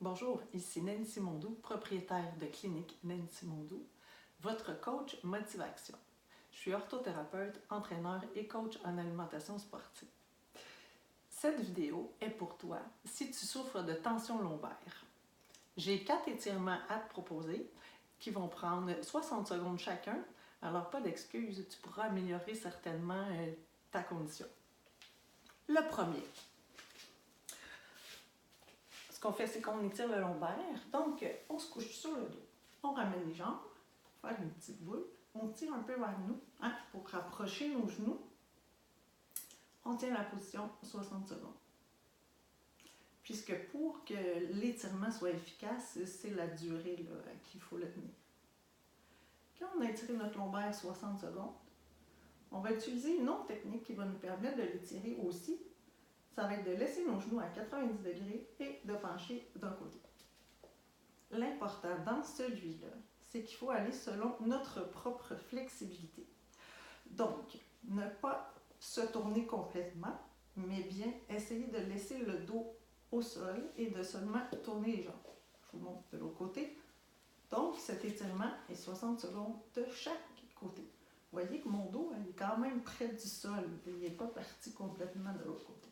Bonjour, ici Nancy Mondou, propriétaire de Clinique Nancy Mondou, votre coach Motivation. Je suis orthothérapeute, entraîneur et coach en alimentation sportive. Cette vidéo est pour toi si tu souffres de tension lombaire. J'ai 4 étirements à te proposer qui vont prendre 60 secondes chacun, alors pas d'excuses, tu pourras améliorer certainement ta condition. Le premier. Ce qu'on fait, c'est qu'on étire le lombaire. Donc, on se couche sur le dos. On ramène les jambes pour faire une petite boule. On tire un peu vers nous pour rapprocher nos genoux. On tient la position 60 secondes. Puisque pour que l'étirement soit efficace, c'est la durée qu'il faut le tenir. Quand on a étiré notre lombaire 60 secondes, on va utiliser une autre technique qui va nous permettre de l'étirer aussi. Ça va être de laisser nos genoux à 90 degrés et de pencher d'un côté. L'important dans celui-là, c'est qu'il faut aller selon notre propre flexibilité. Donc, ne pas se tourner complètement, mais bien essayer de laisser le dos au sol et de seulement tourner les jambes. Je vous montre de l'autre côté. Donc, cet étirement est 60 secondes de chaque côté. Vous voyez que mon dos est quand même près du sol. Il n'est pas parti complètement de l'autre côté.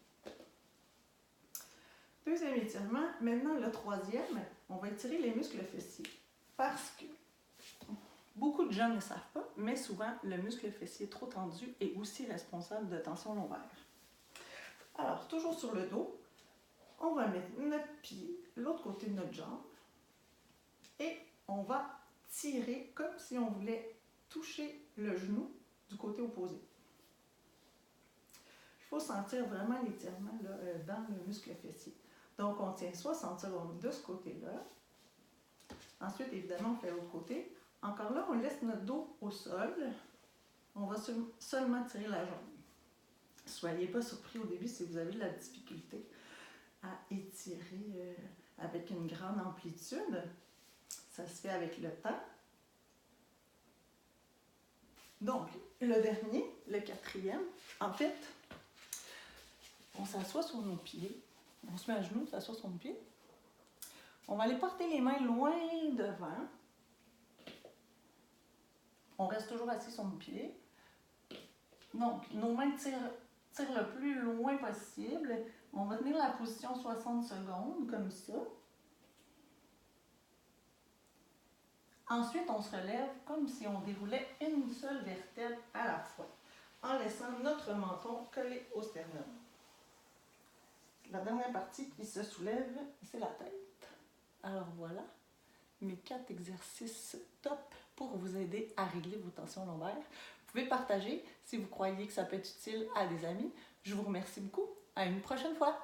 Deuxième étirement. Maintenant, le troisième, on va étirer les muscles fessiers. Parce que beaucoup de gens ne savent pas, mais souvent, le muscle fessier trop tendu est aussi responsable de tension lombaire. Alors, toujours sur le dos, on va mettre notre pied, l'autre côté de notre jambe, et on va tirer comme si on voulait toucher le genou du côté opposé. Il faut sentir vraiment l'étirement dans le muscle fessier. Donc, on tient 60 secondes de ce côté-là. Ensuite, évidemment, on fait l'autre côté. Encore là, on laisse notre dos au sol. On va seulement tirer la jambe. Soyez pas surpris au début si vous avez de la difficulté à étirer avec une grande amplitude. Ça se fait avec le temps. Donc, le dernier, le quatrième, en fait, on s'assoit sur nos pieds. On se met à genoux, on s'assoit sur nos pieds. On va aller porter les mains loin devant. On reste toujours assis sur nos pieds. Donc, nos mains tirent le plus loin possible. On va tenir la position 60 secondes, comme ça. Ensuite, on se relève comme si on déroulait une seule vertèbre à la fois, en laissant notre menton collé au sternum. La dernière partie qui se soulève, c'est la tête. Alors voilà, mes 4 exercices top pour vous aider à régler vos tensions lombaires. Vous pouvez partager si vous croyez que ça peut être utile à des amis. Je vous remercie beaucoup. À une prochaine fois.